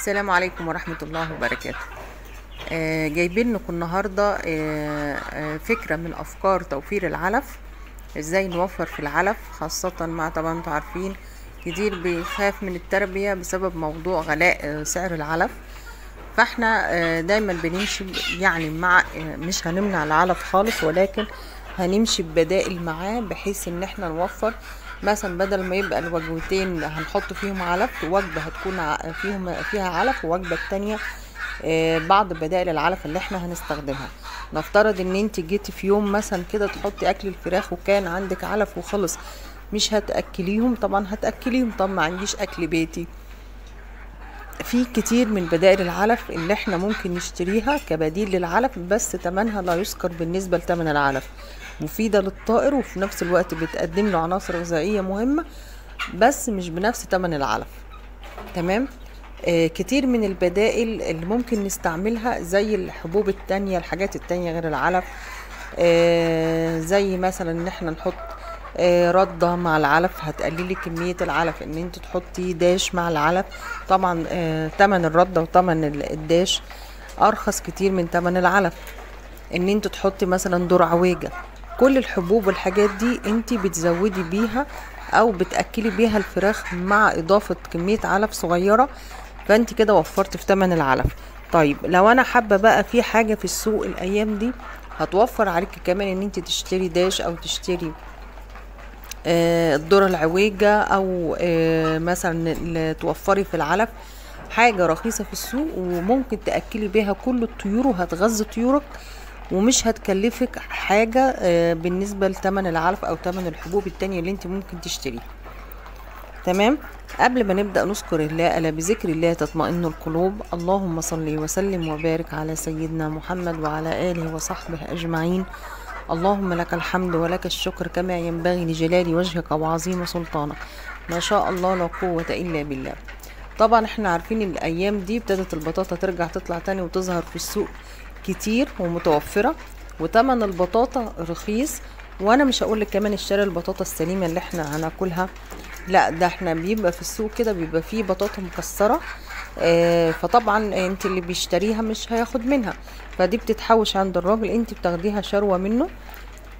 السلام عليكم ورحمة الله وبركاته. جايبين لكم النهاردة فكرة من أفكار توفير العلف. ازاي نوفر في العلف، خاصة مع طبعا انتوا عارفين كتير بيخاف من التربية بسبب موضوع غلاء سعر العلف. فاحنا دايما بنمشي يعني مع مش هنمنع العلف خالص، ولكن هنمشي ببدائل معاه بحيث ان احنا نوفر. مثلا بدل ما يبقى الوجبتين هنحط فيهم علف، وجبة هتكون فيها علف، ووجبة التانية بعض بدائل العلف اللي احنا هنستخدمها. نفترض ان انت جيتي في يوم مثلا كده تحطي اكل الفراخ وكان عندك علف وخلص، مش هتأكليهم؟ طبعا هتأكليهم. طب ما عنديش اكل بيتي، في كتير من بدائل العلف اللي احنا ممكن نشتريها كبديل للعلف، بس تمنها لا يذكر بالنسبة لتمن العلف. مفيدة للطائر وفي نفس الوقت بتقدم له عناصر غذائية مهمة، بس مش بنفس تمن العلف. تمام. كتير من البدائل اللي ممكن نستعملها زي الحبوب التانية، الحاجات التانية غير العلف. زي مثلا ان احنا نحط ردة مع العلف، هتقللي كمية العلف. ان انت تحطي داش مع العلف، طبعا تمن الردة وتمن الداش ارخص كتير من تمن العلف. ان انت تحطي مثلا ذرة عويجة، كل الحبوب والحاجات دي انت بتزودي بيها او بتأكلي بيها الفراخ مع اضافة كمية علف صغيرة، فانت كده وفرت في تمن العلف. طيب لو انا حابة بقى في حاجة في السوق الايام دي هتوفر عليك كمان ان انت تشتري داش او تشتري الذرة العويجة، او مثلا توفري في العلف حاجة رخيصة في السوق وممكن تأكلي بيها كل الطيور وهتغذي طيورك ومش هتكلفك حاجة بالنسبة لتمن العلف او تمن الحبوب التانية اللي انت ممكن تشتريها. تمام. قبل ما نبدأ نذكر الله، ألا بذكر الله تطمئن القلوب. اللهم صل وسلم وبارك على سيدنا محمد وعلى آله وصحبه أجمعين. اللهم لك الحمد ولك الشكر كما ينبغي لجلال وجهك وعظيم سلطانك، ما شاء الله لا قوة إلا بالله. طبعا احنا عارفين الأيام دي ابتدت البطاطا ترجع تطلع تاني وتظهر في السوق كتير ومتوفرة، وتمن البطاطا رخيص. وانا مش هقول لك كمان اشتري البطاطا السليمة اللي احنا هناكلها، لا، ده احنا بيبقى في السوق كده بيبقى فيه بطاطا مكسرة. فطبعا انت اللي بيشتريها مش هياخد منها، فدي بتتحوش عند الراجل، انت بتاخديها شروة منه.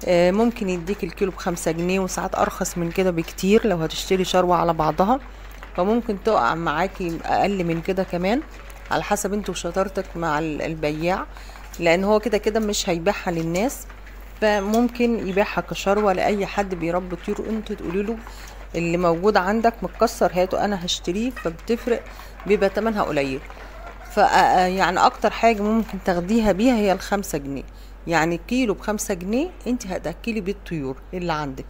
ممكن يديك الكيلو ب5 جنيه، وساعات ارخص من كده بكتير لو هتشتري شروة على بعضها، فممكن تقع معاكي اقل من كده كمان على حسب انت وشطارتك مع البياع، لان هو كده كده مش هيبيعها للناس، فممكن يبيعها كشروة لأي حد بيربي طيور. انت تقولي له اللي موجود عندك متكسر هاته انا هشتريه، فبتفرق، بيبقى تمنها قليل. يعني اكتر حاجة ممكن تاخديها بيها هي ال5 جنيه، يعني كيلو ب5 جنيه انت هتأكلي بيه الطيور اللي عندك.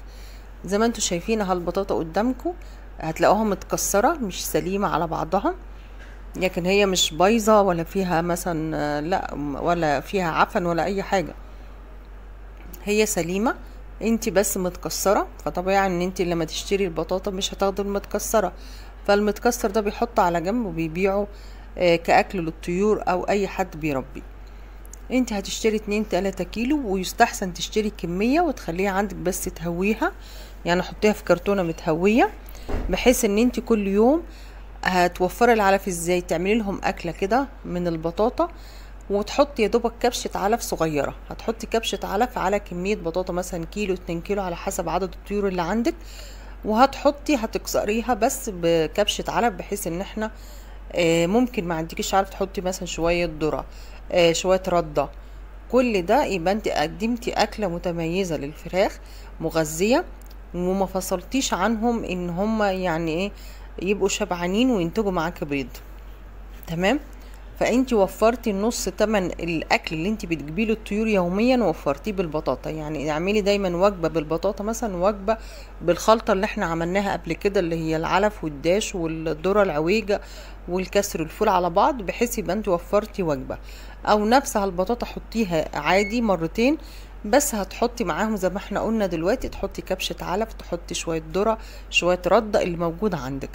زي ما انتوا شايفين البطاطا قدامكم، هتلاقوها متكسرة مش سليمة على بعضها، لكن هي مش بايظة ولا فيها مثلا لا ولا فيها عفن ولا اي حاجة، هي سليمة، انت بس متكسرة. فطبيعي ان انت لما تشتري البطاطا مش هتاخدي المتكسرة، فالمتكسر ده بيحط على جنب وبيبيعه كأكل للطيور او اي حد بيربي. انت هتشتري 2-3 كيلو، ويستحسن تشتري كمية وتخليها عندك بس تهويها، يعني حطيها في كرتونة متهوية، بحيث ان انت كل يوم هتوفري العلف. ازاي تعملي لهم اكلة كده من البطاطا، وتحطي يا دوبك كبشة علف صغيرة، هتحطي كبشة علف على كمية بطاطا مثلا كيلو 2 كيلو على حسب عدد الطيور اللي عندك، هتكسريها بس بكبشة علف، بحيث ان احنا ممكن ما عندكيش علف تحطي مثلا شوية ذرة، شوية ردة، كل ده يبقى انت قدمتي اكلة متميزة للفراخ مغذية، وما فصلتيش عنهم ان هم يعني ايه يبقوا شبعانين وينتجوا معاك بيض. تمام. فانت وفرتي نص تمن الاكل اللي انت بتجيبيه للطيور يوميا، وفرتيه بالبطاطا. يعني اعملي دايما وجبه بالبطاطا، مثلا وجبه بالخلطه اللي احنا عملناها قبل كده، اللي هي العلف والداش والذره العويجه والكسر الفول على بعض، بحيث يبقى انت وفرتي وجبه. او نفسها البطاطا حطيها عادي مرتين، بس هتحطي معاهم زي ما احنا قلنا دلوقتي، تحطي كبشه علف، تحطي شويه ذره، شويه رده اللي موجود عندك،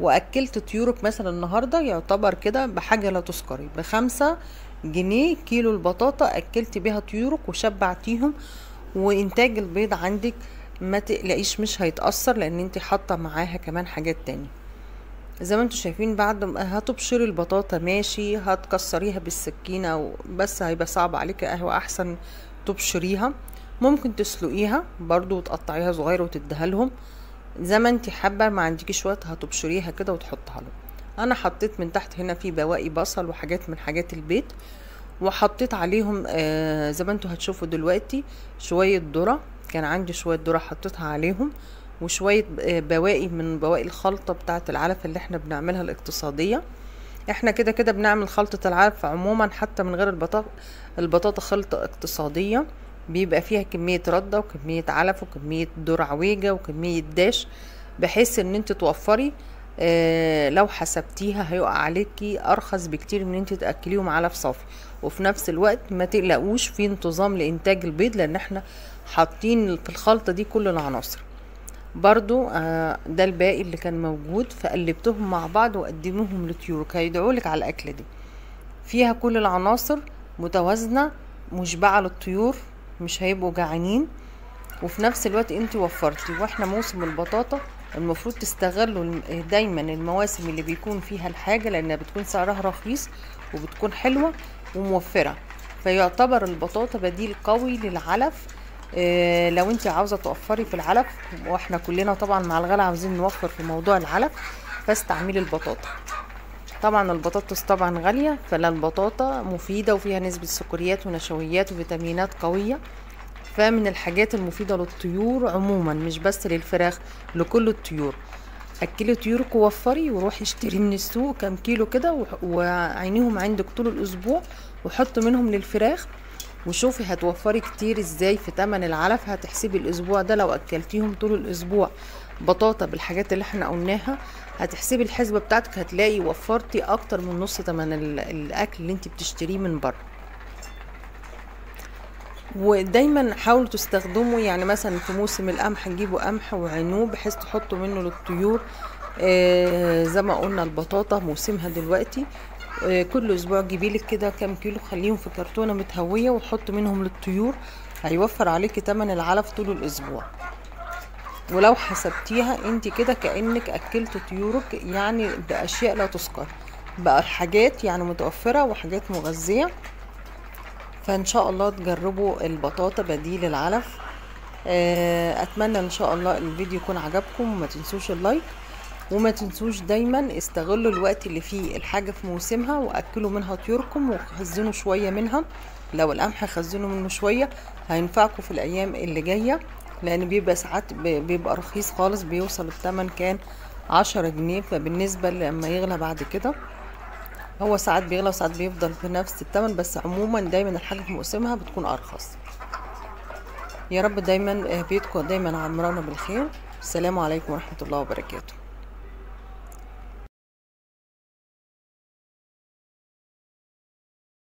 واكلت طيورك مثلا النهاردة يعتبر كده بحاجة لا تذكري، ب5 جنيه كيلو البطاطا اكلت بيها طيورك وشبعتيهم، وانتاج البيض عندك ما تقلقيش مش هيتأثر، لان انت حاطة معاها كمان حاجات تاني. زي ما انتوا شايفين بعد ما هتبشري البطاطا ماشي، هتكسريها بالسكينة بس هيبقى صعب عليكي، هو احسن تبشريها. ممكن تسلقيها برضو وتقطعيها صغير وتديها لهم زي ما انتي حابة. ما عندكيش وقت هتبشريها كده وتحطها لهم. انا حطيت من تحت هنا في بواقي بصل وحاجات من حاجات البيت، وحطيت عليهم زي ما انتوا هتشوفوا دلوقتي شوية ذرة. كان عندي شوية ذرة حطيتها عليهم، وشوية بواقي من بواقي الخلطة بتاعة العلف اللي احنا بنعملها الاقتصادية. احنا كده كده بنعمل خلطة العلف عموما حتى من غير البطاطا خلطة اقتصادية، بيبقى فيها كمية ردة وكمية علف وكمية ذرة عويجة وكمية داش، بحيث ان انت توفري. لو حسبتيها هيقع عليكي ارخص بكتير من انت تاكليهم علف صافي، وفي نفس الوقت ما تقلقوش في انتظام لانتاج البيض، لان احنا حاطين في الخلطة دي كل العناصر. برضو ده الباقي اللي كان موجود، فقلبتهم مع بعض وقدموهم لطيورك، هيدعولك على الاكلة دي. فيها كل العناصر متوازنة مشبعة للطيور، مش هيبقوا جعانين، وفي نفس الوقت انت وفرتي. واحنا موسم البطاطا المفروض تستغلوا دايما المواسم اللي بيكون فيها الحاجة، لانها بتكون سعرها رخيص وبتكون حلوة وموفرة. فيعتبر البطاطا بديل قوي للعلف. لو انت عاوزة توفري في العلف، واحنا كلنا طبعا مع الغلا عاوزين نوفر في موضوع العلف، فاستعملي البطاطا. طبعا البطاطس طبعا غالية، فلا البطاطا مفيدة وفيها نسبة سكريات ونشويات وفيتامينات قوية، فمن الحاجات المفيدة للطيور عموما مش بس للفراخ، لكل الطيور. اكلي طيورك ووفري، وروحي اشتري من السوق كام كيلو كده وعينيهم عندك طول الاسبوع، وحط منهم للفراخ، وشوفي هتوفري كتير ازاي في تمن العلف. هتحسبي الاسبوع ده لو اكلتيهم طول الاسبوع بطاطا بالحاجات اللي احنا قلناها، هتحسبي الحسبة بتاعتك هتلاقي وفرتي اكتر من نص تمن الاكل اللي انت بتشتريه من بره. ودايما حاولوا تستخدموا، يعني مثلا في موسم القمح نجيبوا قمح وعينوه بحيث تحطوا منه للطيور. زي ما قلنا البطاطا موسمها دلوقتي. كل اسبوع جيبيلك كده كام كيلو، خليهم في كرتونة متهوية وحط منهم للطيور، هيوفر عليكي تمن العلف طول الاسبوع. ولو حسبتيها انت كده كأنك اكلت طيورك، يعني باشياء لا تذكر، بقى حاجات يعني متوفرة وحاجات مغذية. فان شاء الله تجربوا البطاطا بديل العلف. اتمنى ان شاء الله الفيديو يكون عجبكم، وما تنسوش اللايك، وما تنسوش دايما استغلوا الوقت اللي فيه الحاجة في موسمها، واكلوا منها طيوركم وخزنوا شوية منها. لو القمح خزنوا منه شوية هينفعكم في الايام اللي جاية، لان بيبقى ساعات بيبقى رخيص خالص، بيوصل الثمن كان 10 جنيه. فبالنسبة لما يغلى بعد كده، هو ساعات بيغلى وساعات بيفضل في نفس الثمن، بس عموما دايما الحاجة في موسمها بتكون ارخص. يا رب دايما بيتكم دايما عمرانة بالخير. السلام عليكم ورحمة الله وبركاته.